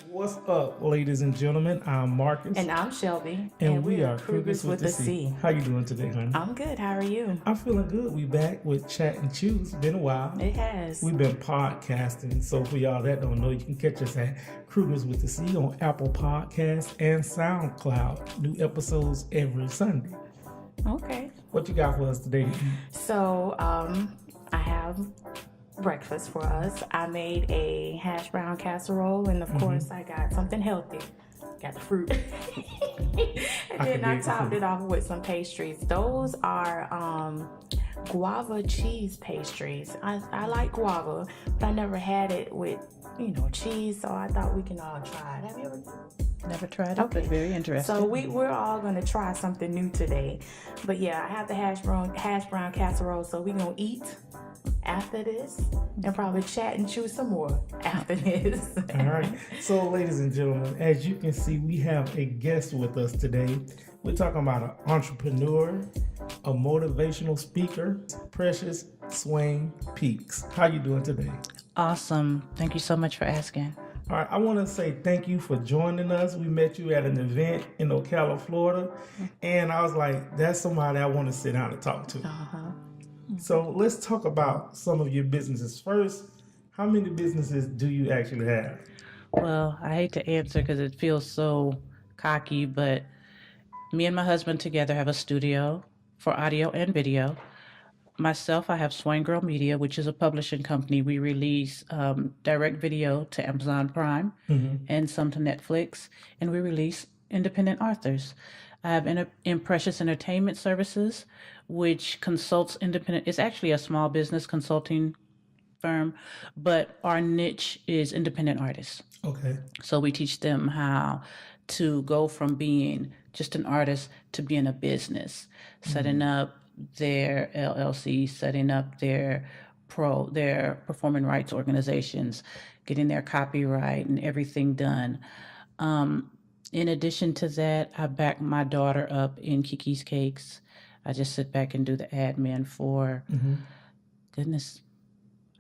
What's up, ladies and gentlemen? I'm Marcus. And I'm Shelby. And we are Crugers with the C. How you doing today, honey? I'm good. How are you? I'm feeling good. We back with Chat and Chew. It's been a while. It has. We've been podcasting. So for y'all that don't know, you can catch us at Crugers with the C on Apple Podcasts and SoundCloud. New episodes every Sunday. Okay. What you got for us today? So, I have breakfast for us. I made a hash brown casserole, and of course, I got something healthy. Got the fruit. And then I topped it off with some pastries. Those are guava cheese pastries. I like guava, but I never had it with, cheese, so I thought we can all try it. Have you ever? Never tried it, but very interesting. So we're all going to try something new today. But yeah, I have the hash brown casserole, so we're going to eat after this and probably chat and chew some more after this. All right. So, ladies and gentlemen, as you can see, we have a guest with us today. We're talking about an entrepreneur, a motivational speaker, Precious Swain-Peaks. How you doing today? Awesome. Thank you so much for asking. All right, I want to say thank you for joining us. We met you at an event in Ocala, Florida, and I was like, that's somebody I want to sit down and talk to. So let's talk about some of your businesses. First, how many businesses do you actually have? Well, I hate to answer because it feels so cocky, but me and my husband together have a studio for audio and video. Myself, I have Swain Girl Media, which is a publishing company. We release direct video to Amazon Prime and some to Netflix, and we release independent authors. I have Precious Entertainment Services, which consults independent. It's actually a small business consulting firm, but our niche is independent artists. Okay. So we teach them how to go from being just an artist to being a business, setting up their LLC, setting up their performing rights organizations, getting their copyright and everything done. In addition to that, I back my daughter up in Kiki's Cakes. I just sit back and do the admin for, goodness,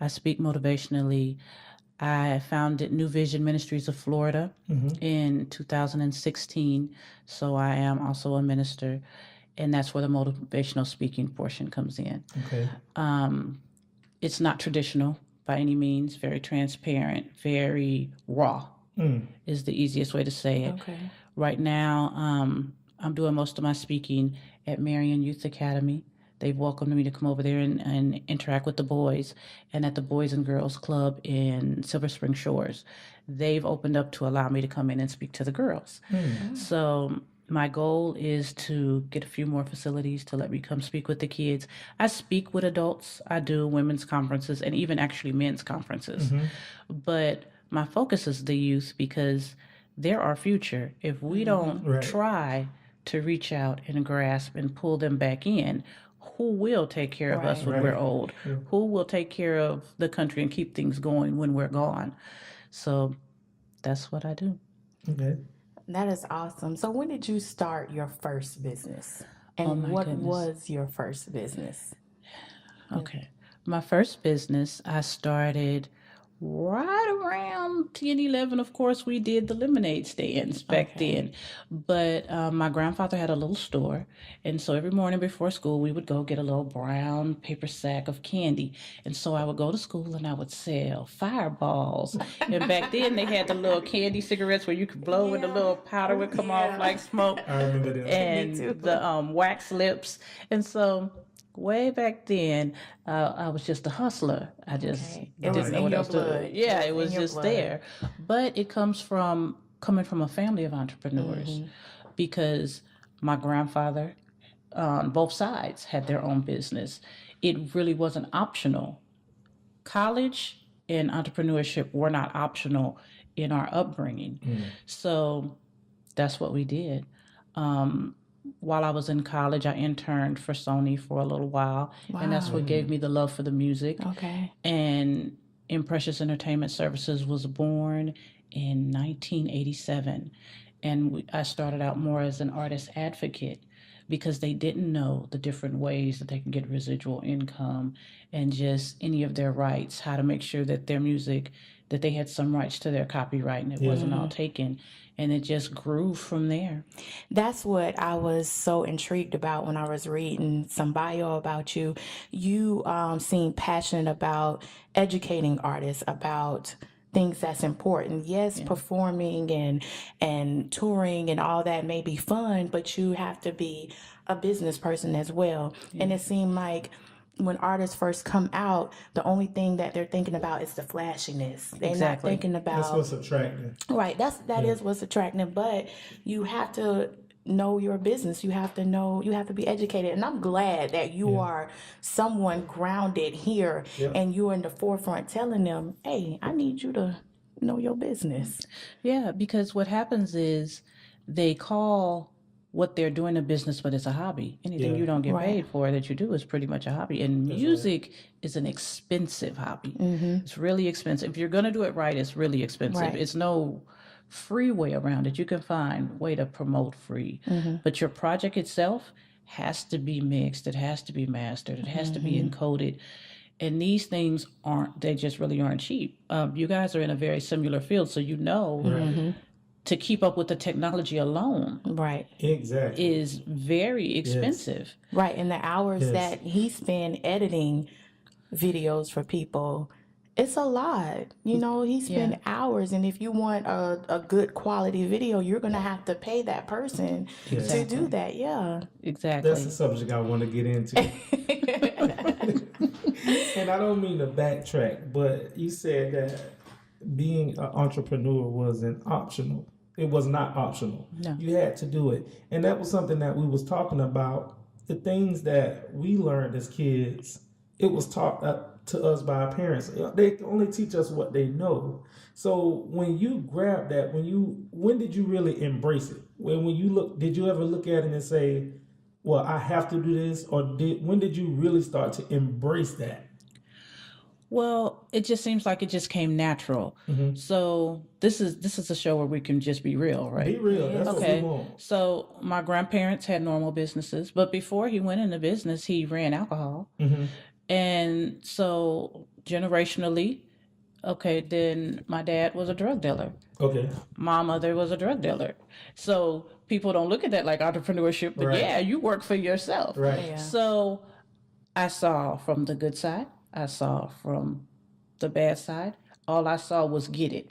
I speak motivationally. I founded New Vision Ministries of Florida in 2016, so I am also a minister, and that's where the motivational speaking portion comes in. Okay. It's not traditional by any means, very transparent, very raw is the easiest way to say it. Okay. Right now, I'm doing most of my speaking at Marion Youth Academy. They've welcomed me to come over there and interact with the boys, and at the Boys and Girls Club in Silver Spring Shores. They've opened up to allow me to come in and speak to the girls. So my goal is to get a few more facilities to let me come speak with the kids. I speak with adults. I do women's conferences and even actually men's conferences. But my focus is the youth because they're our future. If we don't try to reach out and grasp and pull them back in, who will take care of us when we're old? Who will take care of the country and keep things going when we're gone? So that's what I do. Okay. That is awesome. So when did you start your first business? And what was your first business? Okay. My first business, I started right around 10, 11. Of course, we did the lemonade stands back then. But my grandfather had a little store. And so every morning before school, we would go get a little brown paper sack of candy. And so I would go to school and I would sell fireballs. And back then, they had the little candy cigarettes where you could blow and the little powder would come off like smoke. I remember that. And the wax lips. And so way back then, I was just a hustler. I just didn't know what else to do. Yeah, it was just there. But it comes from coming from a family of entrepreneurs because my grandfather on both sides had their own business. It really wasn't optional. College and entrepreneurship were not optional in our upbringing. So that's what we did. While I was in college, I interned for Sony for a little while, and that's what gave me the love for the music. Okay. And Precious Entertainment Services was born in 1987, and I started out more as an artist advocate because they didn't know the different ways that they can get residual income and just any of their rights, how to make sure that their music that they had some rights to their copyright and it wasn't all taken. And it just grew from there. That's what I was so intrigued about when I was reading some bio about you. You seem passionate about educating artists about things that's important. Yes, performing and touring and all that may be fun, but you have to be a business person as well. And it seemed like when artists first come out, the only thing that they're thinking about is the flashiness. They're not thinking about That's what's attractive. right. That is what's attractive. But you have to know your business. You have to know. You have to be educated. And I'm glad that you are someone grounded here, and you're in the forefront, telling them, "Hey, I need you to know your business." Yeah, because what happens is they call what they're doing a business, but it's a hobby. Anything you don't get paid for that you do is pretty much a hobby. And music is an expensive hobby. It's really expensive. If you're going to do it right, it's really expensive. Right. It's no free way around it. You can find way to promote free. But your project itself has to be mixed. It has to be mastered. It has to be encoded. And these things they just really aren't cheap. You guys are in a very similar field, so you know to keep up with the technology alone is very expensive. Right. And the hours that he spent editing videos for people, it's a lot. You know, he spent hours. And if you want a good quality video, you're going to have to pay that person to do that. Yeah. Exactly. That's the subject I want to get into. And I don't mean to backtrack, but you said that being an entrepreneur wasn't optional. It was not optional. No. You had to do it. And that was something that we was talking about. The things that we learned as kids, it was taught to us by our parents. They only teach us what they know. So when you grab that, when did you really embrace it? Did you ever look at it and say, well, I have to do this? Or when did you really start to embrace that? Well, it just seems like it just came natural. So this is a show where we can just be real, right? Be real. That's what we want. So my grandparents had normal businesses, but before he went into business, he ran alcohol. And so generationally, then my dad was a drug dealer. My mother was a drug dealer. So people don't look at that like entrepreneurship, but you work for yourself. So I saw from the good side. I saw from the bad side. All I saw was get it.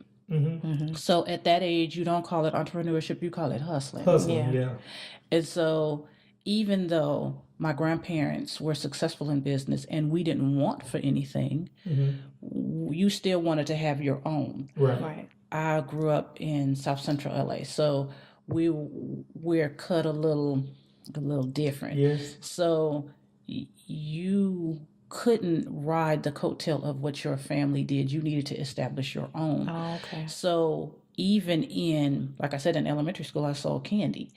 So at that age, you don't call it entrepreneurship, you call it hustling. And so even though my grandparents were successful in business and we didn't want for anything, you still wanted to have your own. I grew up in South Central LA, so we're cut a little different. So you couldn't ride the coattail of what your family did. You needed to establish your own. So even like I said, in elementary school, I sold candy.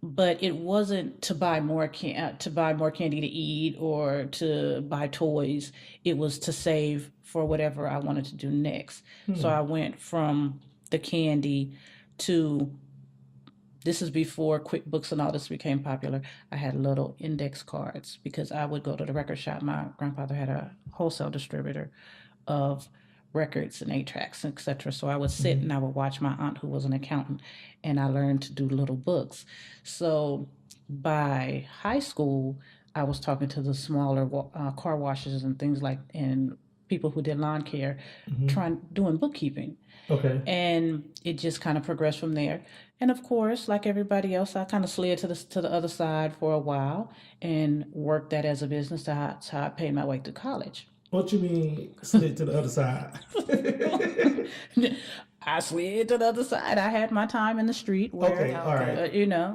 But it wasn't to buy more candy to eat or to buy toys. It was to save for whatever I wanted to do next. So I went from the candy to, this is before QuickBooks and all this became popular. I had little index cards because I would go to the record shop. My grandfather had a wholesale distributor of records and 8-tracks, etc. So I would sit and I would watch my aunt, who was an accountant, and I learned to do little books. So by high school, I was talking to the smaller car washes and things and people who did lawn care, doing bookkeeping. And it just kind of progressed from there. And of course, like everybody else, I kind of slid to the other side for a while and worked that as a business. That's how I paid my way through college. What you mean slid to the other side? I slid to the other side. I had my time in the street where,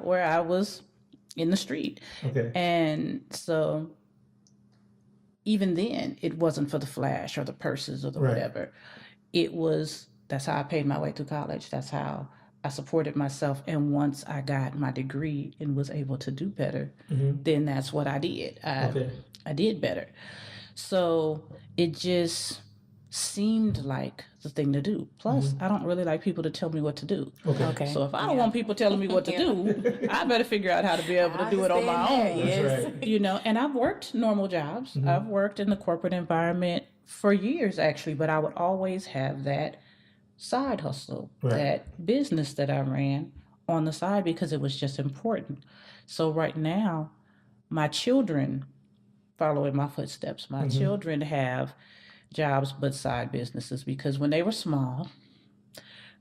where I was in the street. And so even then, it wasn't for the flash or the purses or the whatever. That's how I paid my way through college. That's how I supported myself. And once I got my degree and was able to do better, then that's what I did. I did better. So it just seemed like the thing to do. Plus, I don't really like people to tell me what to do. Okay. So if I don't want people telling me what to do, I better figure out how to be able to do it on my own. That's right. You know, and I've worked normal jobs. I've worked in the corporate environment for years, actually, but I would always have that side hustle, that business that I ran on the side because it was just important. So right now, my children follow in my footsteps. My children have jobs but side businesses because when they were small,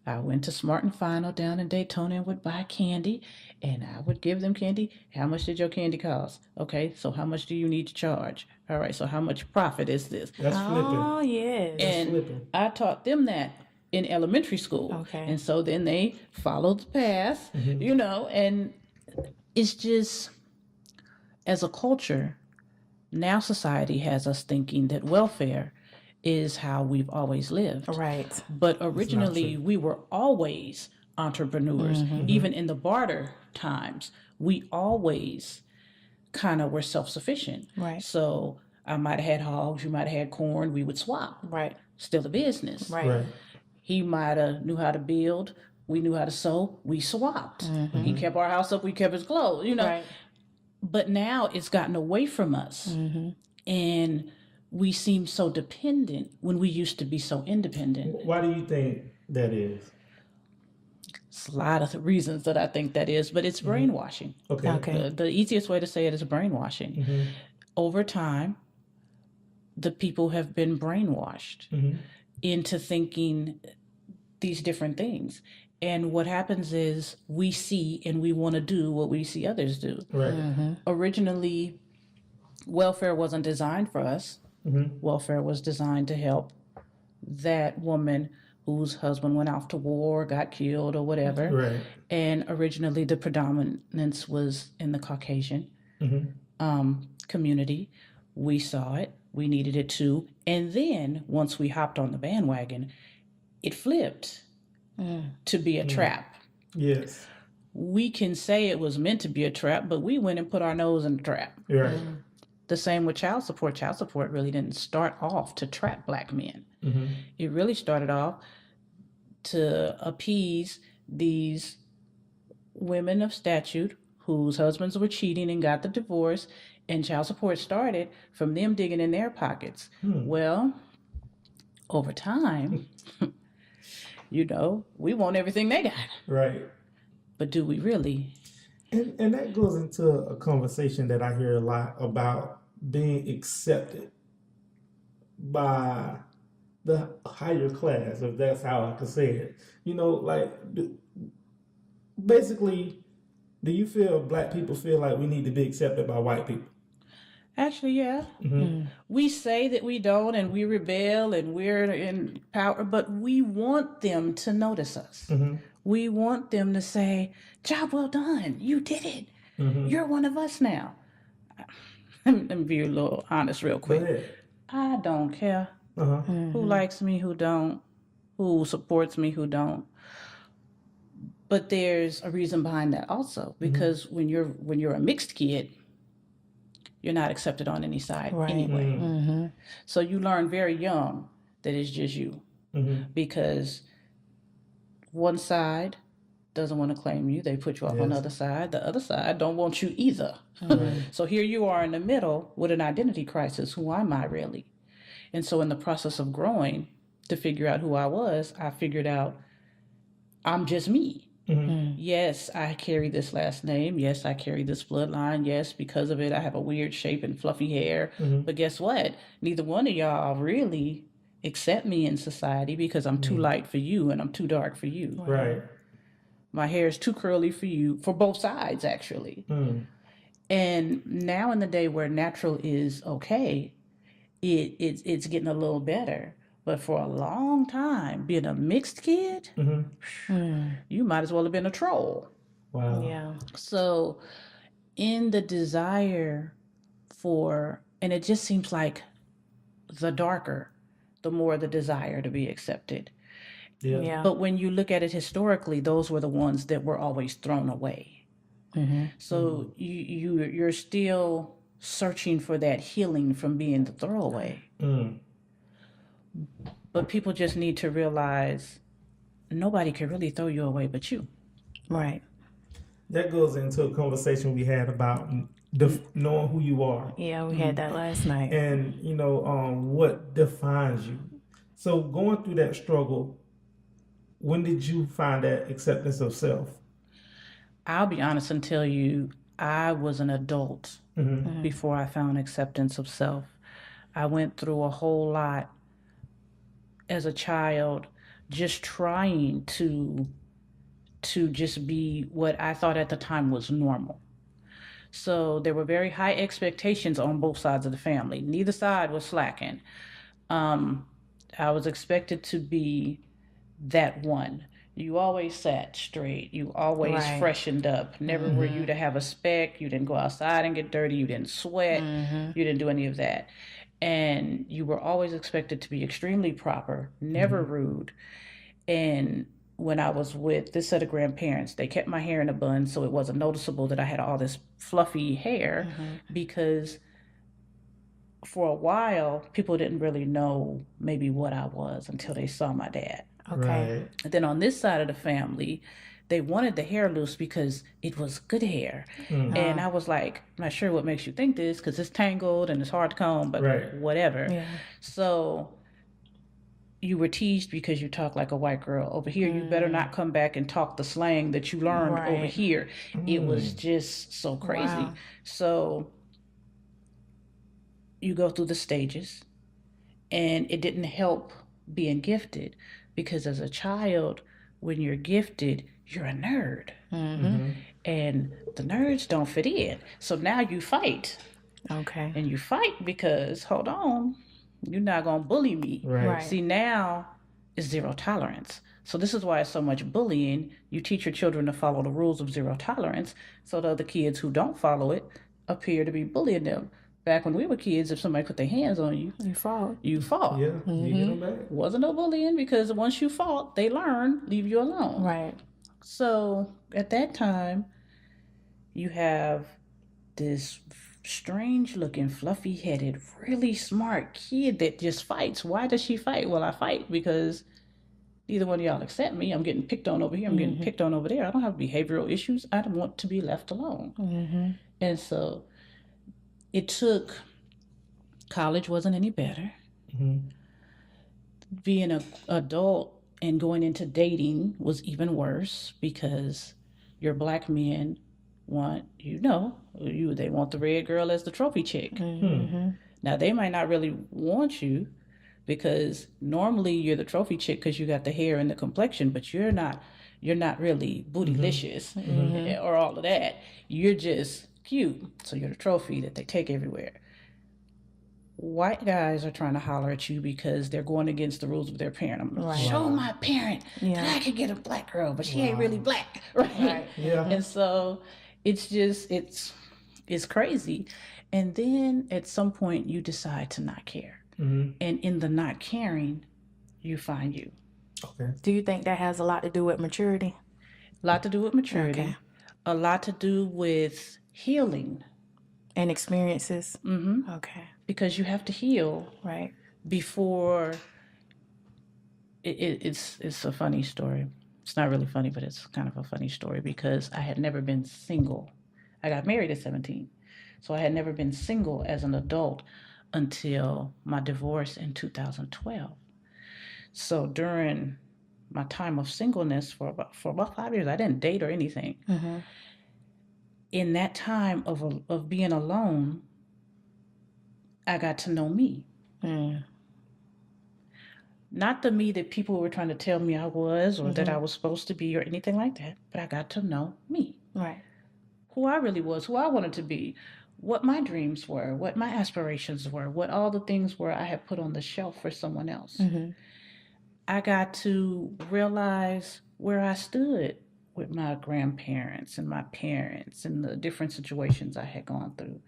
I went to Smart and Final down in Daytona and would buy candy, and I would give them candy. How much did your candy cost? Okay, so how much do you need to charge? All right, so how much profit is this? That's flipping. Oh, yes. And I taught them that in elementary school. Okay. And so then they followed the path, you know, and it's just, as a culture, now society has us thinking that welfare is how we've always lived. Right. But originally, we were always entrepreneurs. Even in the barter times, we always kind of were self-sufficient. Right. So I might have had hogs, you might have had corn, we would swap. Right. Still a business. Right. He might have knew how to build, we knew how to sew, we swapped. He kept our house up, we kept his clothes, you know. Right. But now it's gotten away from us. And we seem so dependent when we used to be so independent. Why do you think that is? It's a lot of the reasons that I think that is, but it's brainwashing. Okay. The easiest way to say it is brainwashing. Over time, the people have been brainwashed into thinking these different things. And what happens is we see and we want to do what we see others do. Right. Originally, welfare wasn't designed for us. Welfare was designed to help that woman whose husband went off to war, got killed, or whatever. Right. And originally, the predominance was in the Caucasian community. We saw it. We needed it too. And then once we hopped on the bandwagon, it flipped to be a trap. Yes. We can say it was meant to be a trap, but we went and put our nose in the trap. Right. The same with child support. Child support really didn't start off to trap Black men. It really started off to appease these women of statute whose husbands were cheating and got the divorce, and child support started from them digging in their pockets. Well, over time, you know, we want everything they got. Right. But do we really? And that goes into a conversation that I hear a lot about being accepted by the higher class, if that's how I could say it. You know, like, basically, do you feel Black people feel like we need to be accepted by white people? Actually, yeah. We say that we don't, and we rebel, and we're in power, but we want them to notice us. We want them to say, job well done, you did it. You're one of us now. Let me be a little honest real quick. Go ahead. I don't care who likes me, who don't, who supports me, who don't. But there's a reason behind that also, because when you're a mixed kid, you're not accepted on any side anyway. So you learn very young that it's just you, because one side doesn't want to claim you. They put you off on the other side. The other side don't want you either. So here you are in the middle with an identity crisis. Who am I really? And so in the process of growing to figure out who I was, I figured out I'm just me. Yes, I carry this last name. Yes, I carry this bloodline. Yes, because of it, I have a weird shape and fluffy hair. But guess what? Neither one of y'all really accept me in society because I'm too light for you and I'm too dark for you. Right. My hair is too curly for you, for both sides, actually. And now in the day where natural is okay, it's getting a little better. But for a long time, being a mixed kid, you might as well have been a troll. Wow. Yeah. So in the desire for, and it just seems like the darker, the more the desire to be accepted. Yeah. But when you look at it historically, those were the ones that were always thrown away. So you're still searching for that healing from being the throwaway. But people just need to realize nobody can really throw you away but you. Right. That goes into a conversation we had about knowing who you are. Yeah, we had that last night. And, what defines you. So going through that struggle, when did you find that acceptance of self? I'll be honest and tell you, I was an adult before I found acceptance of self. I went through a whole lot as a child, just trying to just be what I thought at the time was normal. So there were very high expectations on both sides of the family. Neither side was slacking. I was expected to be that one. You always sat straight. You always freshened up. Never were you to have a speck. You didn't go outside and get dirty. You didn't sweat. You didn't do any of that. And you were always expected to be extremely proper, never rude. And when I was with this set of grandparents, they kept my hair in a bun, so it wasn't noticeable that I had all this fluffy hair because for a while, people didn't really know maybe what I was until they saw my dad. Okay. Right. And then on this side of the family, they wanted the hair loose because it was good hair. And I was like, I'm not sure what makes you think this because it's tangled and it's hard to comb, but whatever. Yeah. So you were teased because you talk like a white girl. Over here, you better not come back and talk the slang that you learned over here. It was just so crazy. Wow. So you go through the stages, and it didn't help being gifted because as a child, when you're gifted, you're a nerd. And the nerds don't fit in. So now you fight. Okay. And you fight because, hold on, you're not going to bully me. Right. See, now it's zero tolerance. So this is why it's so much bullying. You teach your children to follow the rules of zero tolerance, so the other kids who don't follow it appear to be bullying them. Back when we were kids, if somebody put their hands on you, You fought. you fought. Yeah, you get them back. Wasn't no bullying because once you fought, they learn, leave you alone. Right. So at that time, you have this strange looking, fluffy headed, really smart kid that just fights. Why does she fight? Well, I fight because neither one of y'all accept me. I'm getting picked on over here. I'm getting picked on over there. I don't have behavioral issues. I don't want to be left alone. And so it took, college wasn't any better. Being an adult and going into dating was even worse because your black men want, they want the red girl as the trophy chick. Now, they might not really want you because normally you're the trophy chick because you got the hair and the complexion, but you're not really bootylicious or all of that. You're just cute. So you're the trophy that they take everywhere. White guys are trying to holler at you because they're going against the rules of their parent. I'm going to show my parent that I could get a black girl, but she ain't really black. Right? Yeah. And so it's just, it's crazy. And then at some point you decide to not care. And in the not caring, you find you. Okay. Do you think that has a lot to do with maturity? A lot to do with maturity. Okay. A lot to do with healing. And experiences? Okay. Because you have to heal Right. before it's a funny story. It's not really funny, but it's kind of a funny story because I had never been single. I got married at 17. So I had never been single as an adult until my divorce in 2012. So during my time of singleness for about 5 years, I didn't date or anything. In that time of being alone, I got to know me. Not the me that people were trying to tell me I was or that I was supposed to be or anything like that, but I got to know me. Right. Who I really was, who I wanted to be, what my dreams were, what my aspirations were, what all the things were I had put on the shelf for someone else. I got to realize where I stood with my grandparents and my parents and the different situations I had gone through.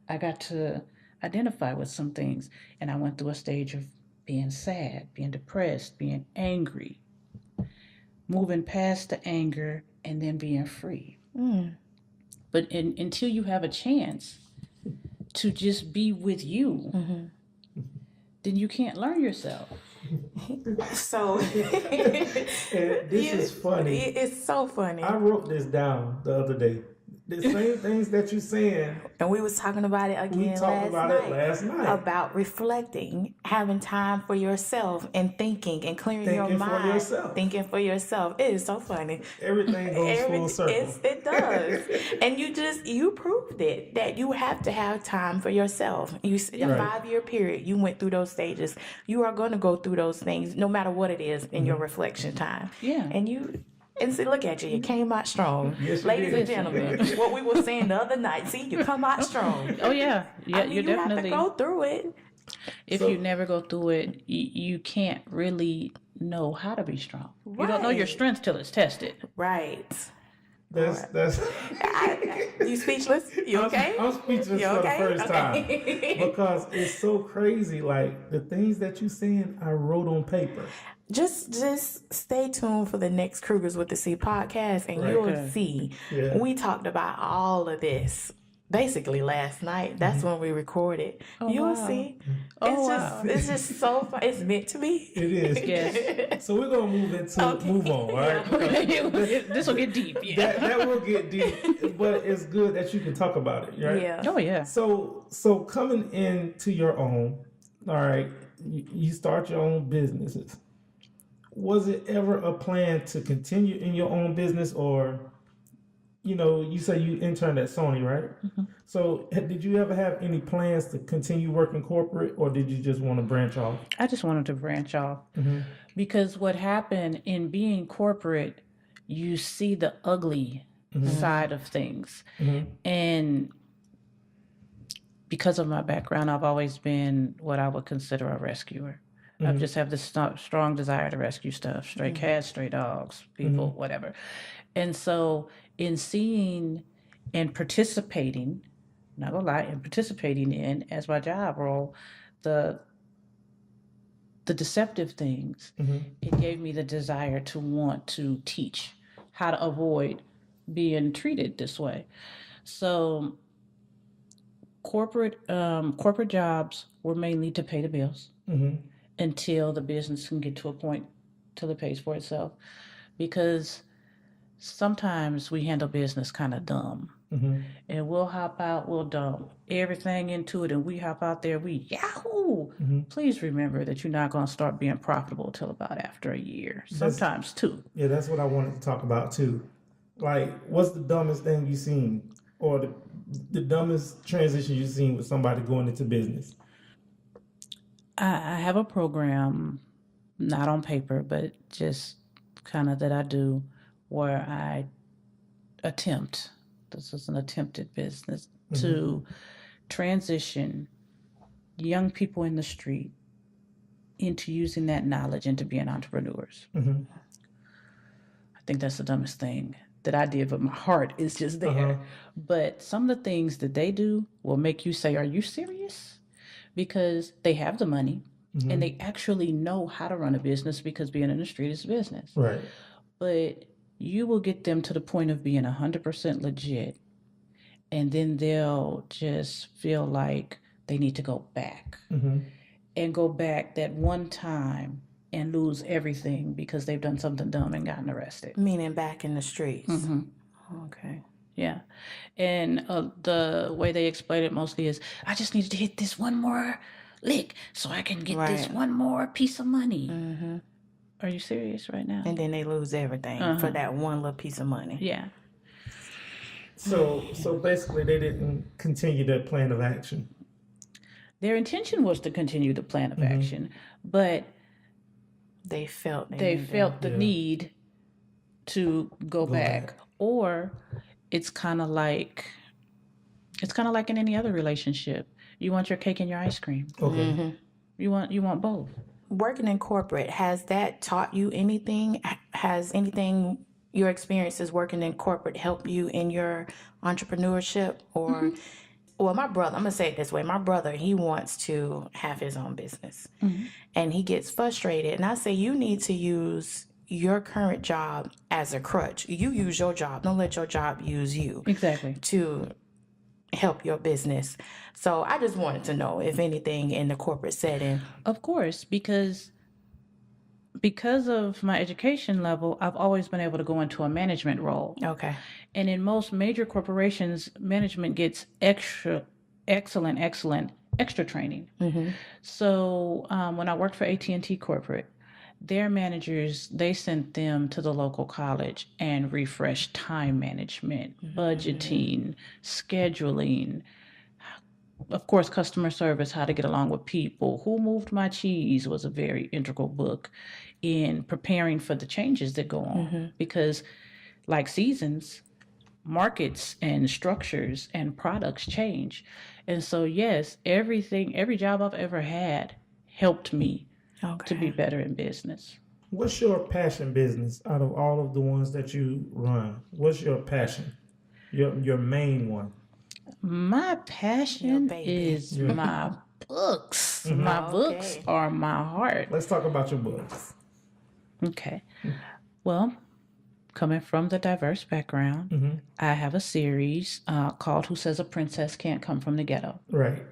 I got to identify with some things, and I went through a stage of being sad, being depressed, being angry, moving past the anger, and then being free. But until you have a chance to just be with you, then you can't learn yourself. So And this is funny. It's so funny. I wrote this down the other day. The same things that you're saying. And we was talking about it again last night. About reflecting, having time for yourself, and thinking and clearing your mind. Thinking for yourself. It is so funny. Everything goes full circle. It does. And you proved it, that you have to have time for yourself. A 5-year period, you went through those stages. You are going to go through those things no matter what it is in your reflection time. Yeah. And see, look at you. You came out strong. Yes, Ladies and gentlemen, what we were saying the other night. See, you come out strong. Oh, yeah. Yeah, you definitely have to go through it. If you never go through it, you can't really know how to be strong. Right. You don't know your strength till it's tested. Right. That's You speechless? You okay? I'm speechless for the first time. Because it's so crazy. Like, the things that you saying, I wrote on paper. Just stay tuned for the next Crugers with the C podcast, and you'll see. Yeah. We talked about all of this basically last night. That's when we recorded. You'll see. It's just so fun. It's meant to be. It is. Yes. So we're gonna move on, all right? This will get deep. Yeah. That will get deep, but it's good that you can talk about it, right? Yeah. Oh yeah. So coming into your own, all right, you start your own businesses. Was it ever a plan to continue in your own business, or, you say you interned at Sony, right? Mm-hmm. So did you ever have any plans to continue working corporate, or did you just want to branch off? I just wanted to branch off Mm-hmm. because what happened in being corporate, you see the ugly side of things. Mm-hmm. And because of my background, I've always been what I would consider a rescuer. I just have this strong desire to rescue stuff, stray cats, stray dogs, people, whatever. And so in seeing and participating, not gonna lie, and participating in, as my job role, the deceptive things, it gave me the desire to want to teach how to avoid being treated this way. So corporate jobs were mainly to pay the bills. Mm-hmm. Until the business can get to a point till it pays for itself. Because sometimes we handle business kind of dumb. Mm-hmm. And we'll hop out, we'll dump everything into it, and we hop out there, we yahoo! Mm-hmm. Please remember that you're not going to start being profitable till about after a year, sometimes 2. Yeah, that's what I wanted to talk about too. Like, what's the dumbest thing you've seen, or the dumbest transition you've seen with somebody going into business? I have a program, not on paper, but just kind of that I do, where I attempt, this is an attempted business, to transition young people in the street into using that knowledge into being entrepreneurs. Mm-hmm. I think that's the dumbest thing that I did, but my heart is just there. But some of the things that they do will make you say, are you serious? Because they have the money and they actually know how to run a business, because being in the street is business. Right. But you will get them to the point of being 100% legit, and then they'll just feel like they need to go back and go back that one time and lose everything because they've done something dumb and gotten arrested. Meaning back in the streets. Okay. Yeah. And the way they explain it mostly is, I just needed to hit this one more lick so I can get this one more piece of money. Are you serious right now? And then they lose everything for that one little piece of money. Yeah. So basically they didn't continue their plan of action. Their intention was to continue the plan of action, but they felt the need to go back. Or it's kind of like in any other relationship. You want your cake and your ice cream. Okay. You want both. Working in corporate, has that taught you anything? Has anything, your experiences working in corporate, help you in your entrepreneurship? Or well, my brother, I'm gonna say it this way, my brother, he wants to have his own business and he gets frustrated, and I say, you need to use your current job as a crutch. You use your job. Don't let your job use you. Exactly. To help your business. So I just wanted to know if anything in the corporate setting. Of course, because because of my education level, I've always been able to go into a management role. Okay. And in most major corporations, management gets excellent extra training. So when I worked for AT&T Corporate, their managers, they sent them to the local college and refreshed time management, budgeting, scheduling, of course, customer service, how to get along with people. Who Moved My Cheese was a very integral book in preparing for the changes that go on. Because like seasons, markets and structures and products change. And so, yes, every job I've ever had helped me to be better in business. What's your passion business out of all of the ones that you run? What's your passion? Your main one? My passion is my books. My books are my heart. Let's talk about your books. Okay. Well, coming from the diverse background, I have a series called Who Says a Princess Can't Come from the Ghetto? Right.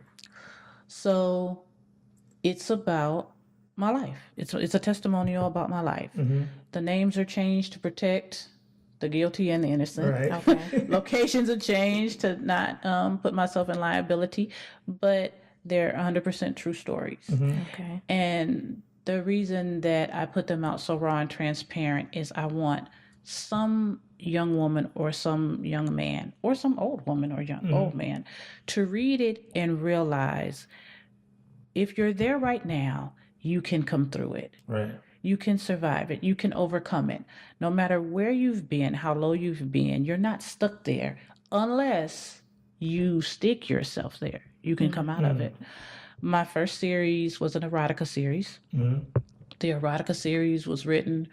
So it's about my life. It's a testimonial about my life. The names are changed to protect the guilty and the innocent. Right. Okay. Locations are changed to not put myself in liability, but they're 100% true stories. Okay. And the reason that I put them out so raw and transparent is I want some young woman or some young man or some old woman or old man to read it and realize if you're there right now, you can come through it. Right. You can survive it. You can overcome it. No matter where you've been, how low you've been, you're not stuck there unless you stick yourself there. You can come out of it. My first series was an erotica series. The erotica series was written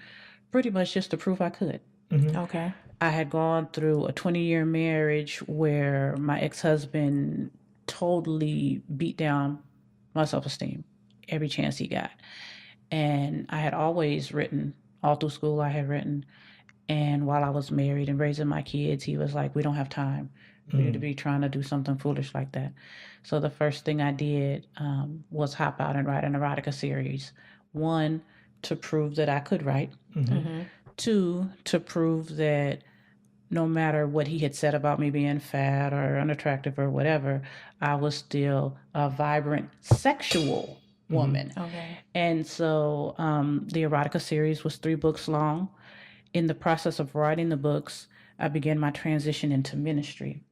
pretty much just to prove I could. Okay. I had gone through a 20-year marriage where my ex-husband totally beat down my self-esteem every chance he got. And I had always written, all through school I had written. And while I was married and raising my kids, he was like, we don't have time for you to be trying to do something foolish like that. So the first thing I did was hop out and write an erotica series. One, to prove that I could write. Two, to prove that no matter what he had said about me being fat or unattractive or whatever, I was still a vibrant sexual woman. Okay. And so the erotica series was 3 books long. In the process of writing the books, I began my transition into ministry.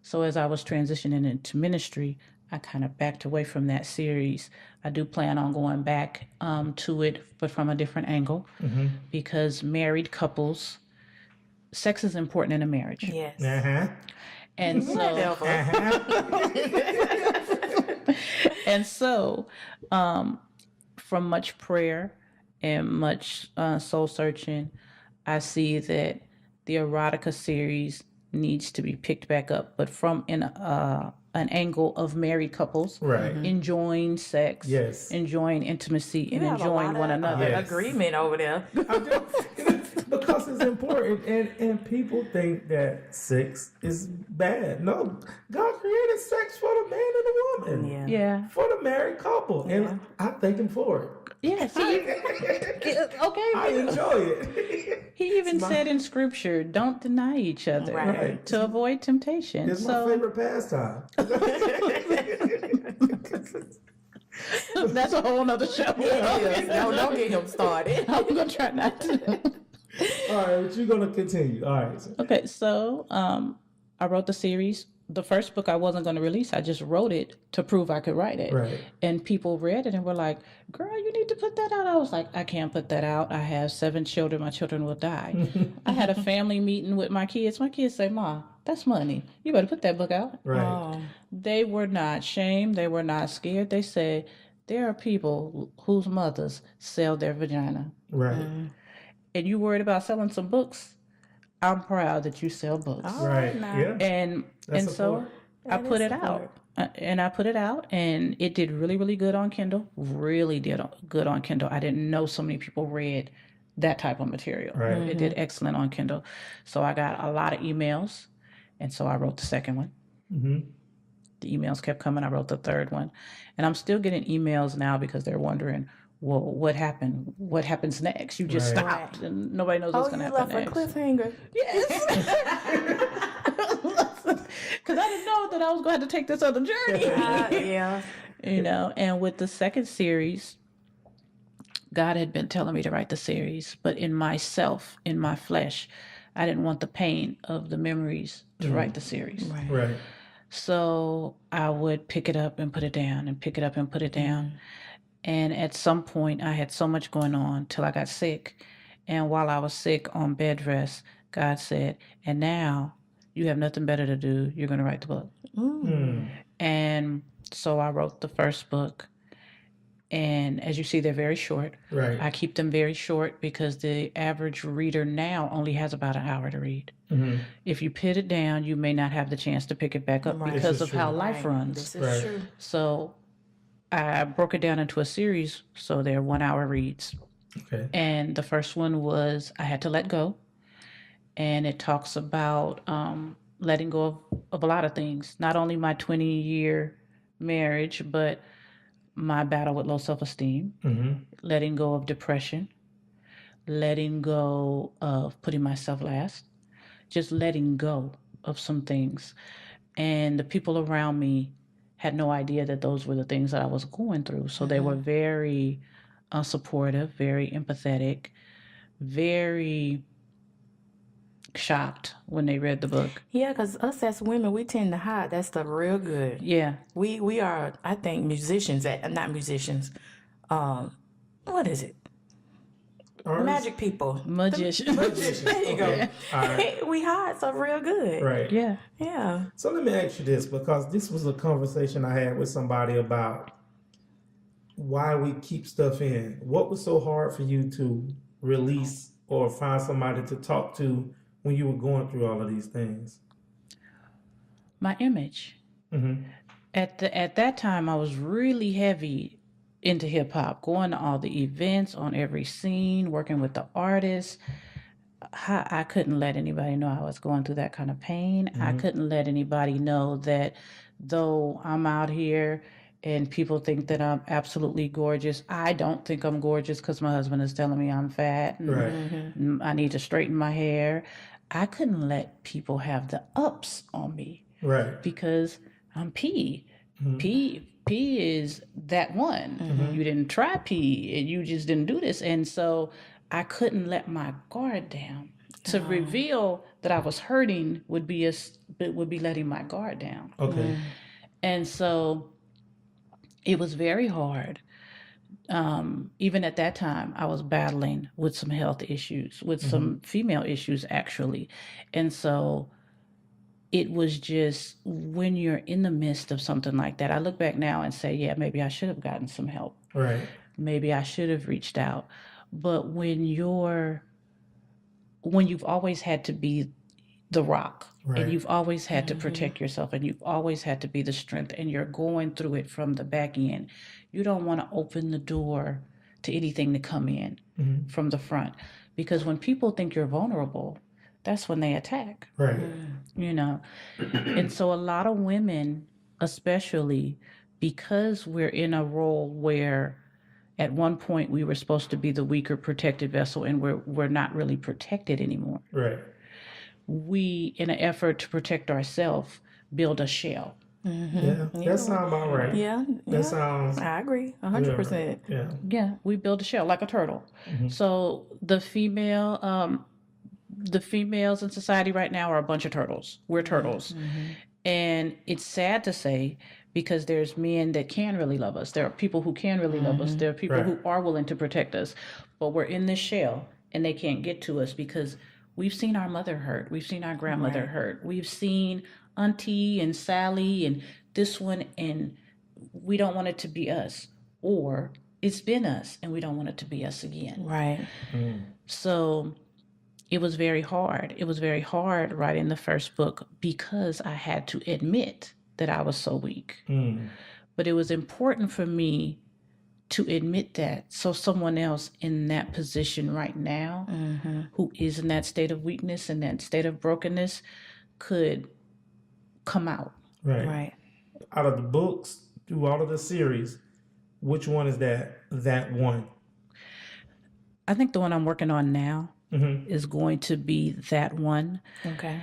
So as I was transitioning into ministry, I kind of backed away from that series. I do plan on going back to it, but from a different angle, because married couples, sex is important in a marriage. Yes. And so, and so, from much prayer and much soul searching, I see that the erotica series needs to be picked back up, but from an angle of married couples, enjoying sex, enjoying intimacy, and enjoying one another. Agreement over there. Because it's important, and people think that sex is bad. No, God created sex for the man and the woman. Yeah. For the married couple, and I thank him for it. Yeah, see, okay. I enjoy it. He even said in scripture, don't deny each other to avoid temptation. It's my favorite pastime. That's a whole nother show. No, don't get him started. I'm going to try not to. All right, but you're going to continue. All right. Okay, so I wrote the series. The first book I wasn't going to release. I just wrote it to prove I could write it. Right. And people read it and were like, girl, you need to put that out. I was like, I can't put that out. I have 7 children. My children will die. I had a family meeting with my kids. My kids say, Ma, that's money. You better put that book out. Right. Oh. They were not shamed. They were not scared. They said, there are people whose mothers sell their vagina. Right. And you worried about selling some books? I'm proud that you sell books. Right. Yeah. And so I put it out. And I put it out, and it did really, really good on Kindle. Really did good on Kindle. I didn't know so many people read that type of material. Right. It did excellent on Kindle. So I got a lot of emails, and so I wrote the second one. The emails kept coming. I wrote the third one. And I'm still getting emails now because they're wondering, well, what happened? What happens next? You just Right. stopped and nobody knows what's going to happen next. You left a cliffhanger. Yes. Because I didn't know that I was going to have to take this other journey. Yeah. You know, and with the second series, God had been telling me to write the series, but in myself, in my flesh, I didn't want the pain of the memories to write the series. Right. So I would pick it up and put it down and pick it up and put it down. And at some point, I had so much going on till I got sick. And while I was sick on bed rest, God said, and now you have nothing better to do. You're going to write the book. And so I wrote the first book. And as you see, they're very short. Right. I keep them very short because the average reader now only has about an hour to read. If you put it down, you may not have the chance to pick it back up because of how life runs. This is true. So I broke it down into a series, so they're 1 hour reads. Okay. And the first one was I Had to Let Go. And it talks about letting go of a lot of things, not only my 20-year marriage, but my battle with low self-esteem, letting go of depression, letting go of putting myself last, just letting go of some things. And the people around me had no idea that those were the things that I was going through. So they were very supportive, very empathetic, very shocked when they read the book. Yeah, because us as women, we tend to hide that stuff real good. Yeah. We are, I think, musicians, not musicians. What is it? Artists? Magic people. Magician. There you go. Yeah. All right. We hide stuff real good. Right. Yeah. Yeah. So let me ask you this, because this was a conversation I had with somebody about why we keep stuff in. What was so hard for you to release or find somebody to talk to when you were going through all of these things? My image. At that time, I was really heavy into hip hop, going to all the events, on every scene, working with the artists. I couldn't let anybody know I was going through that kind of pain. I couldn't let anybody know that though I'm out here and people think that I'm absolutely gorgeous, I don't think I'm gorgeous because my husband is telling me I'm fat and I need to straighten my hair. I couldn't let people have the ups on me. Right. Because I'm P. P is that one. You didn't try P and you just didn't do this. And so I couldn't let my guard down. To reveal that I was hurting would be letting my guard down. Okay. And so it was very hard. Even at that time, I was battling with some health issues, with some female issues, actually. And so it was just when you're in the midst of something like that, I look back now and say, yeah, maybe I should have gotten some help. Right. Maybe I should have reached out. But when you've always had to be the rock, and you've always had to protect yourself, and you've always had to be the strength, and you're going through it from the back end, you don't want to open the door to anything to come in from the front. Because when people think you're vulnerable, that's when they attack. Right. You know? And so a lot of women, especially because we're in a role where at one point we were supposed to be the weaker protected vessel, and we're not really protected anymore. Right. We, in an effort to protect ourselves, build a shell. Yeah. That sounds about right. Yeah. That sounds. I agree. 100%. Yeah. Yeah, we build a shell like a turtle. So the females in society right now are a bunch of turtles. We're turtles. And it's sad to say, because there's men that can really love us. There are people who can really love us. There are people who are willing to protect us. But we're in this shell and they can't get to us because we've seen our mother hurt. We've seen our grandmother hurt. We've seen Auntie and Sally and this one, and we don't want it to be us. Or it's been us and we don't want it to be us again. Right. So it was very hard. It was very hard writing the first book because I had to admit that I was so weak. But it was important for me to admit that so someone else in that position right now who is in that state of weakness and that state of brokenness could come out. Right. Right. out of the books through all of the series, which one is that one? I think the one I'm working on now Mm-hmm. is going to be that one Okay.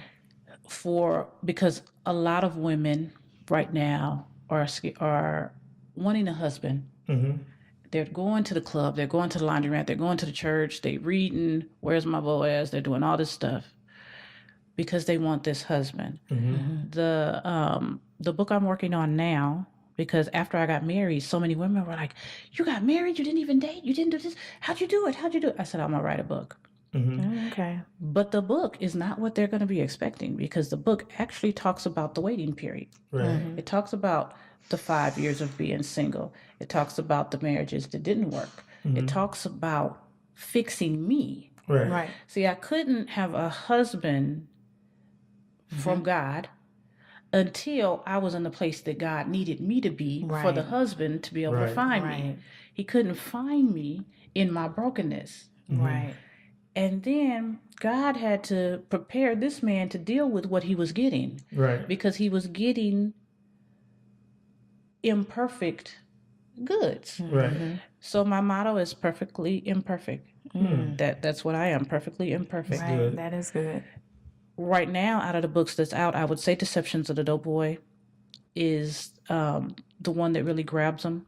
because a lot of women right now are wanting a husband. Mm-hmm. They're going to the club, they're going to the laundromat, they're going to the church, they're reading Where's My Boaz, they're doing all this stuff because they want this husband. Mm-hmm. The book I'm working on now, because after I got married, so many women were like, "You got married, you didn't even date, you didn't do this. How'd you do it? How'd you do it?" I said, "I'm gonna write a book." Mm-hmm. Okay. But the book is not what they're going to be expecting because the book actually talks about the waiting period. Right. It talks about the 5 years of being single. It talks about the marriages that didn't work. It talks about fixing me. Right. Right. See, I couldn't have a husband from God until I was in the place that God needed me to be for the Right. husband to be able to Right. find me. Right. He couldn't find me in my brokenness. Right. And then God had to prepare this man to deal with what he was getting Right. because he was getting imperfect goods. Right. So my motto is perfectly imperfect. That's what I am, perfectly imperfect. Right. good. That is good. Right now, out of the books that's out, I would say Deceptions of the Dope Boy is the one that really grabs them.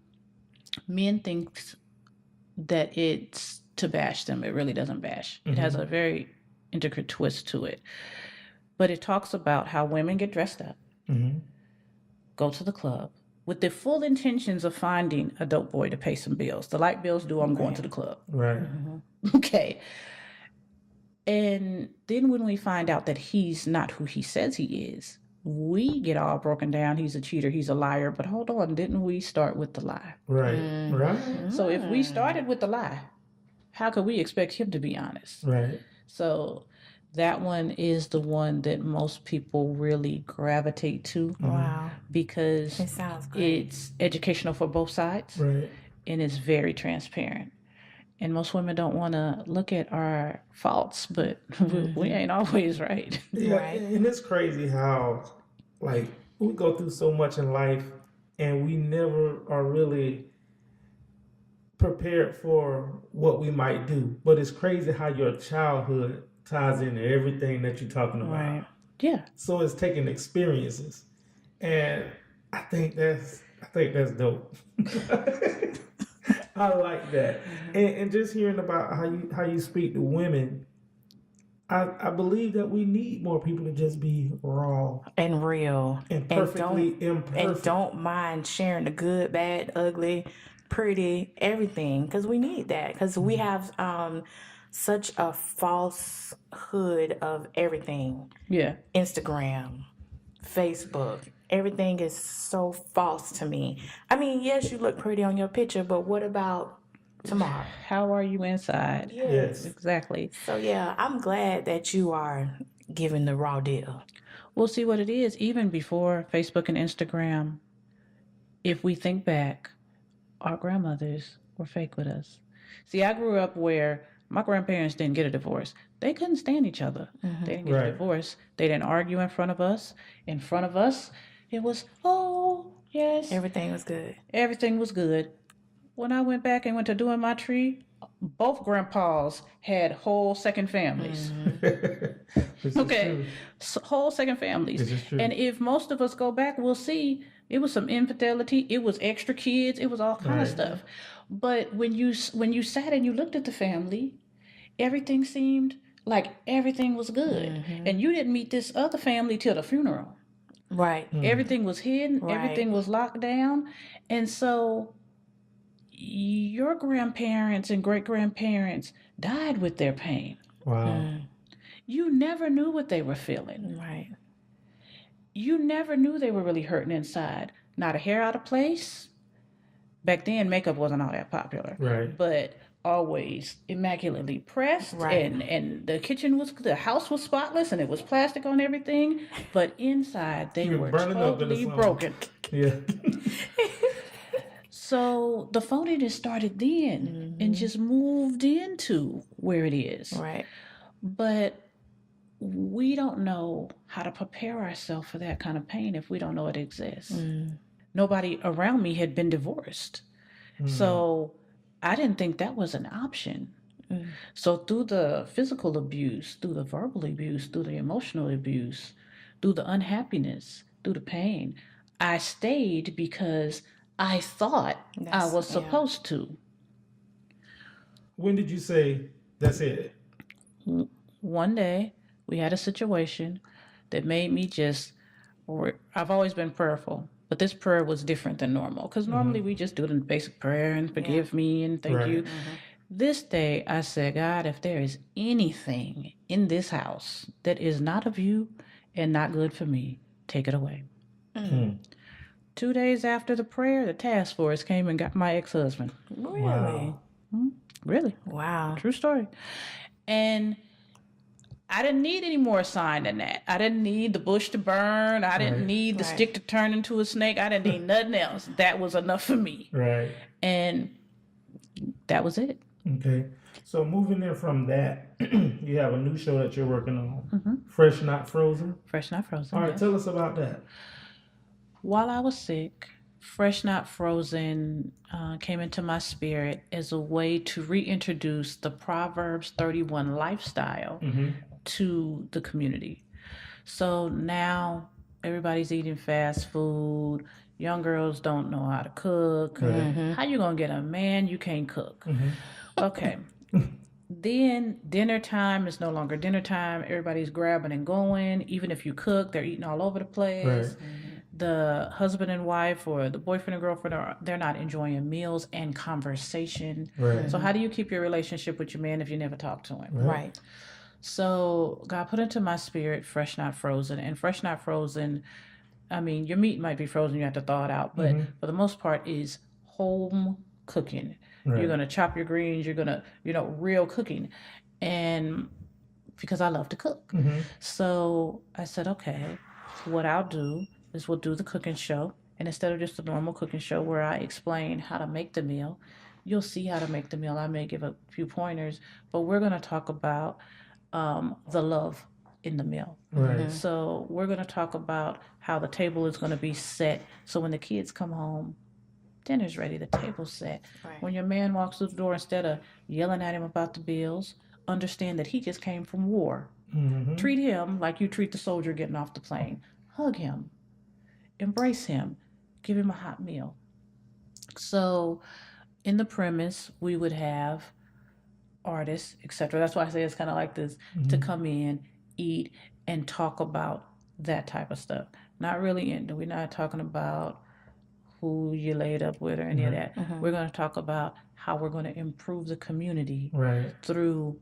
Men think that it's to bash them. It really doesn't bash. It has a very intricate twist to it. But it talks about how women get dressed up, go to the club, with the full intentions of finding a dope boy to pay some bills. The light bills due, I'm going to the club. Right. Okay. And then when we find out that he's not who he says he is, we get all broken down. He's a cheater. He's a liar. But hold on, didn't we start with the lie? Right. Right. So if we started with the lie, how could we expect him to be honest? Right. So that one is the one that most people really gravitate to Wow. because It sounds great. it's educational for both sides Right. and it's very transparent. And most women don't want to look at our faults, but we ain't always right. Yeah, Right. and it's crazy how, like, we go through so much in life and we never are really prepared for what we might do. But it's crazy how your childhood ties into everything that you're talking about. Right. Yeah. So it's taking experiences. And I think that's dope. I like that. And just hearing about how you speak to women, I believe that we need more people to just be raw And real. and perfectly And imperfect. don't mind sharing the good, bad, ugly, pretty, everything. Because we need that. Because we have such a falsehood of everything. Yeah. Instagram, Facebook. Everything is so false to me. I mean, yes, you look pretty on your picture, but what about tomorrow? How are you inside? Yes. Exactly. So, yeah, I'm glad that you are giving the raw deal. We'll see what it is. Even before Facebook and Instagram, if we think back, our grandmothers were fake with us. See, I grew up where my grandparents didn't get a divorce. They couldn't stand each other. They didn't get Right. a divorce. They didn't argue in front of us. In front of us, it was, oh, yes, Everything was good. everything was good. When I went back and went to doing my tree, both grandpas had whole second families. This is Okay, true. whole second families. This is true. And if most of us go back, we'll see it was some infidelity. It was extra kids. It was all kind of Right. stuff. But when you sat and you looked at the family, everything seemed like everything was good. And you didn't meet this other family till the funeral. Right. Everything was hidden. Right. Everything was locked down. And so your grandparents and great grandparents died with their pain. Wow. You never knew what they were feeling. Right. You never knew they were really hurting inside. Not a hair out of place. Back then, makeup wasn't all that popular. Right. But always immaculately pressed. Right. And the house was spotless and it was plastic on everything. But inside, they You're were burning up in the totally sun. broken. Yeah. So the phoniness started then and just moved into where it is. Right. But we don't know how to prepare ourselves for that kind of pain if we don't know it exists. Nobody around me had been divorced. So I didn't think that was an option. So through the physical abuse, through the verbal abuse, through the emotional abuse, through the unhappiness, through the pain, I stayed because I thought I was supposed to. When did you say, that's it? One day, we had a situation that made me I've always been prayerful, but this prayer was different than normal. Because normally we just do the basic prayer and forgive me and thank you. This day, I said, God, if there is anything in this house that is not of you and not good for me, take it away. 2 days after the prayer, the task force came and got my ex-husband. Really? Wow. Really? Wow. True story. And I didn't need any more sign than that. I didn't need the bush to burn. I didn't need the stick to turn into a snake. I didn't need nothing else. That was enough for me. Right. And that was it. Okay. So moving in from that, you have a new show that you're working on, Fresh Not Frozen. Fresh Not Frozen. All right, yes. tell us about that. While I was sick, Fresh Not Frozen came into my spirit as a way to reintroduce the Proverbs 31 lifestyle to the community. So now everybody's eating fast food. Young girls don't know how to cook. How you gonna get a man you can't cook? Okay. Then dinner time is no longer dinner time. Everybody's grabbing and going. Even if you cook, they're eating all over the place. The husband and wife or the boyfriend and girlfriend, they're not enjoying meals and conversation. So how do you keep your relationship with your man if you never talk to him? Right. So God put into my spirit Fresh Not Frozen. And Fresh Not Frozen, I mean, your meat might be frozen, you have to thaw it out, but for the most part is home cooking. You're going to chop your greens, you're going to, real cooking. And because I love to cook. So I said, okay, what I'll do is we'll do the cooking show. And instead of just a normal cooking show where I explain how to make the meal, you'll see how to make the meal. I may give a few pointers, but we're going to talk about the love in the meal. So we're going to talk about how the table is going to be set. So when the kids come home, dinner's ready, the table's set. When your man walks through the door, instead of yelling at him about the bills, understand that he just came from war. Treat him like you treat the soldier getting off the plane. Hug him. Embrace him. Give him a hot meal. So in the premise, we would have artists, etc. That's why I say it's kind of like this, to come in, eat, and talk about that type of stuff. We're not talking about who you laid up with or any of that. We're going to talk about how we're going to improve the community through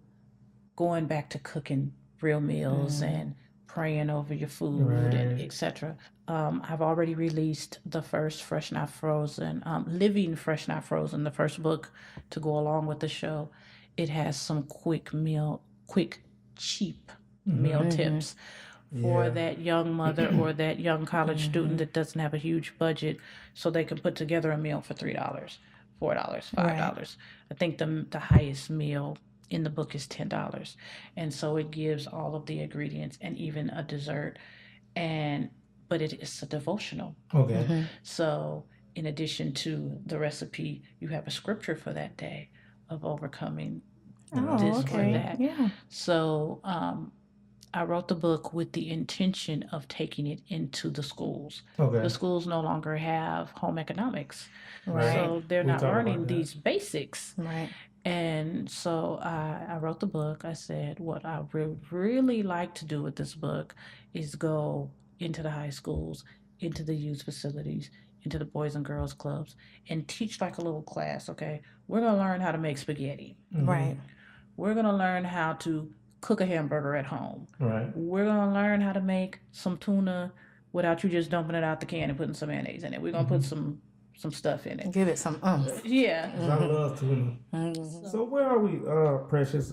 going back to cooking real meals and praying over your food and etc. I've already released the first Fresh Not Frozen, Living Fresh Not Frozen, the first book to go along with the show. It has some quick, cheap meal tips for that young mother or that young college student that doesn't have a huge budget, so they can put together a meal for $3, $4, $5. I think the highest meal in the book is $10. And so it gives all of the ingredients and even a dessert. But it is a devotional. So in addition to the recipe, you have a scripture for that day of overcoming this or that. So I wrote the book with the intention of taking it into the schools. The schools no longer have home economics. So they're not learning these basics. And so I wrote the book. I said, what I would really like to do with this book is go into the high schools, into the youth facilities, into the boys and girls clubs, and teach like a little class, okay? We're going to learn how to make spaghetti. We're going to learn how to cook a hamburger at home. We're going to learn how to make some tuna without you just dumping it out the can and putting some mayonnaise in it. We're going to put some stuff in it. Give it some Yeah. I love tuna. So where are we, Precious?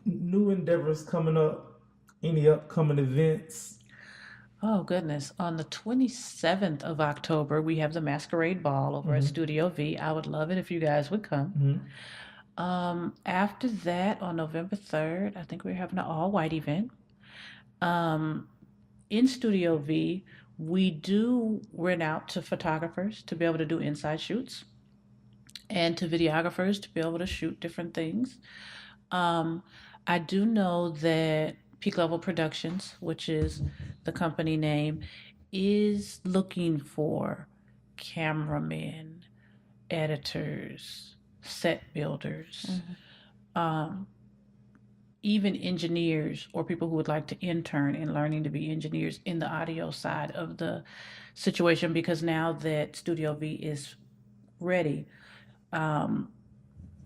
New endeavors coming up? Any upcoming events? Oh, goodness. On the 27th of October, we have the Masquerade Ball over at Studio V. I would love it if you guys would come. After that, on November 3rd, I think we're having an all-white event. In Studio V, we do rent out to photographers to be able to do inside shoots and to videographers to be able to shoot different things. I do know that Peak Level Productions, which is the company name, is looking for cameramen, editors, set builders, even engineers or people who would like to intern in learning to be engineers in the audio side of the situation, because now that Studio V is ready,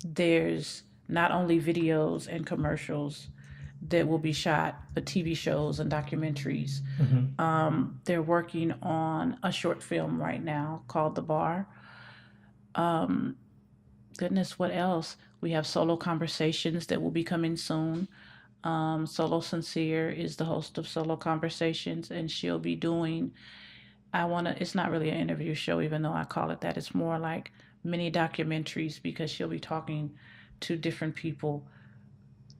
there's not only videos and commercials that will be shot, but TV shows and documentaries. They're working on a short film right now called The Bar. Goodness, what else? We have solo conversations that will be coming soon. Solo Sincere is the host of Solo Conversations, and she'll be doing, it's not really an interview show, even though I call it that. It's more like mini documentaries, because she'll be talking to different people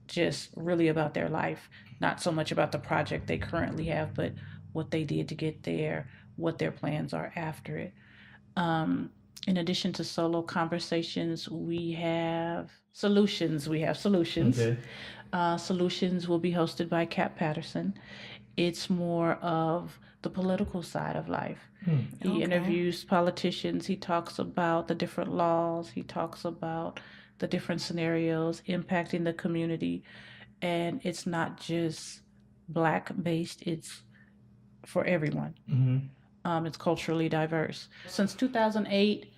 just really about their life, not so much about the project they currently have, but what they did to get there, what their plans are after it. In addition to Solo Conversations, we have Solutions. Okay. Solutions will be hosted by Cap Patterson. It's more of the political side of life. He interviews politicians. He talks about the different laws. He talks about the different scenarios impacting the community. And it's not just Black-based. It's for everyone. It's culturally diverse. Since 2008,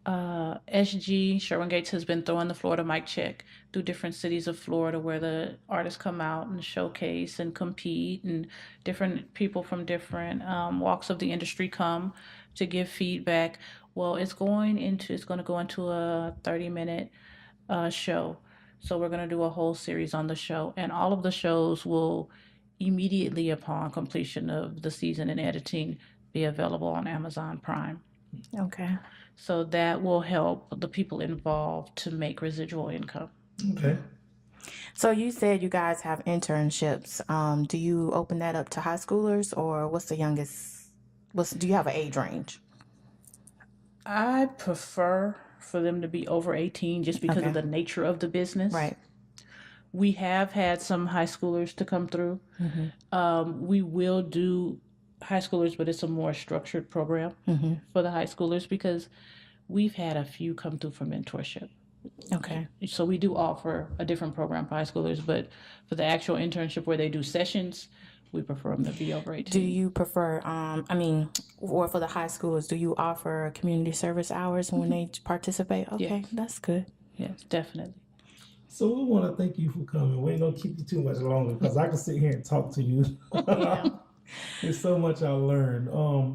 SG, Sherwin Gates, has been throwing the Florida mic check through different cities of Florida, where the artists come out and showcase and compete, and different people from different walks of the industry come to give feedback. Well, it's going to go into a 30-minute show. So we're going to do a whole series on the show, and all of the shows will immediately upon completion of the season and editing be available on Amazon Prime. Okay. So that will help the people involved to make residual income. Okay. So you said you guys have internships. Do you open that up to high schoolers, or what's the youngest? Do you have an age range? I prefer for them to be over 18, just because of the nature of the business. Right. We have had some high schoolers to come through. We will do high schoolers, but it's a more structured program for the high schoolers, because we've had a few come through for mentorship. Okay. So we do offer a different program for high schoolers, but for the actual internship where they do sessions, we prefer them to be over 18. Do you prefer, or for the high schoolers, do you offer community service hours when they participate? Okay, Yes. That's good. Yes, definitely. So we want to thank you for coming. We ain't going to keep you too much longer, because I can sit here and talk to you. There's so much I learned.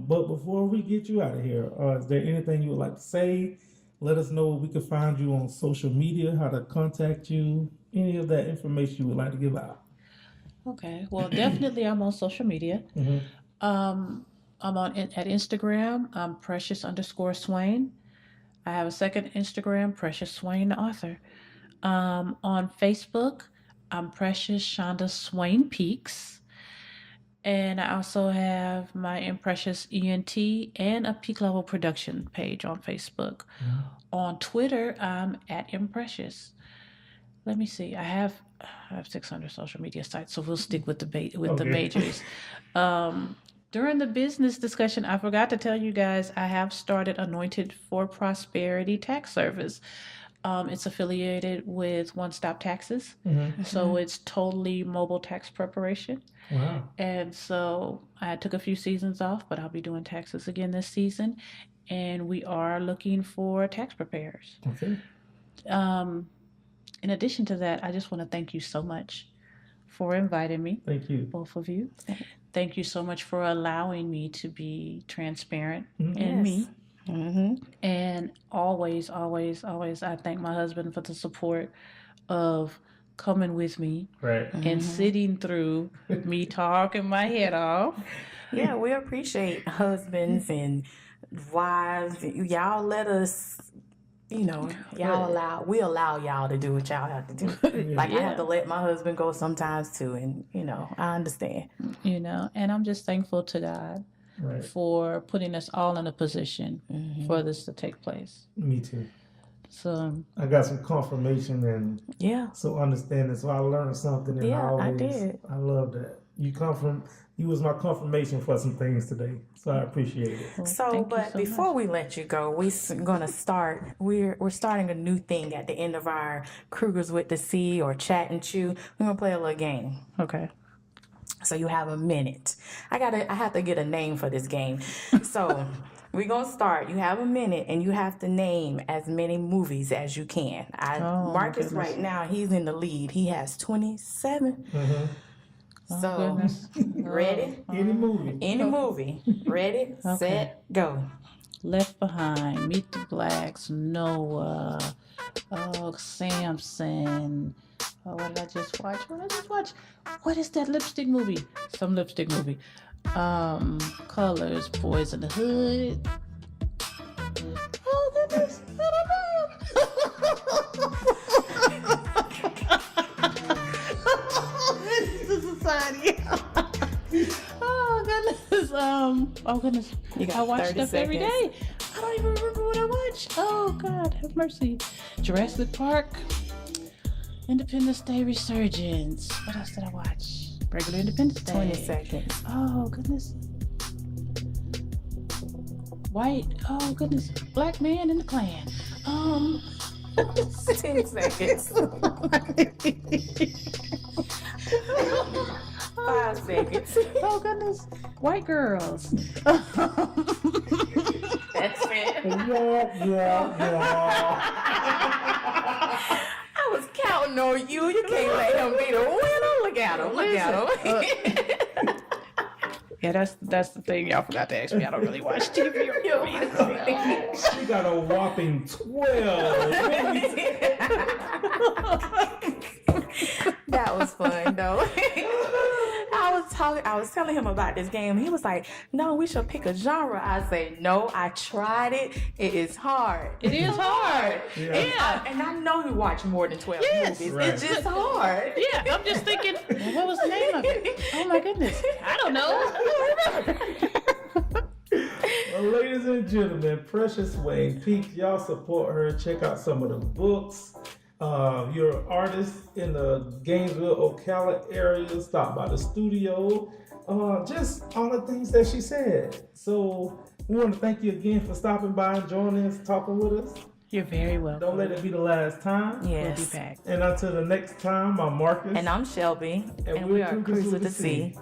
But before we get you out of here, is there anything you would like to say? Let us know where we can find you on social media, how to contact you, any of that information you would like to give out. Okay. Well, definitely I'm on social media. I'm at Instagram. I'm Precious_Swain. I have a second Instagram, Precious Swain, the author. On Facebook, I'm Precious Shonda Swain-Peaks. And I also have my Imprecious ENT and a Peak Level Production page on Facebook. On Twitter, I'm at Imprecious. Let me see. I have 600 social media sites, so we'll stick with the majors. During the business discussion, I forgot to tell you guys, I have started Anointed for Prosperity Tax Service. It's affiliated with One Stop Taxes. So it's totally mobile tax preparation. Wow. And so I took a few seasons off, but I'll be doing taxes again this season. And we are looking for tax preparers. Okay. In addition to that, I just want to thank you so much for inviting me. Thank you. Both of you. Thank you so much for allowing me to be transparent in me. And always, always, always, I thank my husband for the support of coming with me and sitting through me talking my head off. Yeah, we appreciate husbands and wives. Y'all let us you know, we allow y'all to do what y'all have to do. Like I have to let my husband go sometimes too, and you know, I understand. You know, and I'm just thankful to God for putting us all in a position for this to take place. Me too. So I got some confirmation and some understanding. So I learned something, and I did. I love that. You was my confirmation for some things today, so I appreciate it. Well, so before we let you go, we're starting a new thing at the end of our Crugers with the C or Chat and Chew. We're gonna play a little game. Okay. So you have a minute. I have to get a name for this game. So we're gonna start. You have a minute, and you have to name as many movies as you can. Marcus right now, he's in the lead. He has 27. So, ready? Any movie. Ready, set, go. Left Behind, Meet the Blacks, Noah, Samson. What did I just watch? What is that lipstick movie? Some lipstick movie. Colors, Boys in the Hood. Oh, goodness. I don't know. This is society. Oh goodness. I watch stuff every day. I don't even remember what I watched. Oh God, have mercy. Jurassic Park, Independence Day Resurgence. What else did I watch? Regular Independence Day. 20 seconds. Oh goodness. White. Oh goodness. Black Man in the Klan. 10 seconds. 5 seconds. Oh goodness. White Girls. That's it. I was counting on you. You can't let him be the winner. Look at him. Yeah, that's the thing. Y'all forgot to ask me. I don't really watch TV or movies. She got a whopping 12. That was fun though. I was telling him about this game. He was like, "No, we should pick a genre." I say, "No, I tried it. It is hard. It is hard. Yeah. And I know you watch more than 12 movies. Right. It's just hard. Yeah, I'm just thinking, what was the name of it? Oh my goodness, I don't know. Well, ladies and gentlemen, Precious Swain-Peaks, y'all support her. Check out some of the books. You're an artist in the Gainesville, Ocala area. Stop by the studio. Just all the things that she said. So we want to thank you again for stopping by and joining us, talking with us. You're very welcome. Don't let it be the last time. Yes. We'll be back. And until the next time, I'm Marcus. And I'm Shelby. And we are Cruise with the C.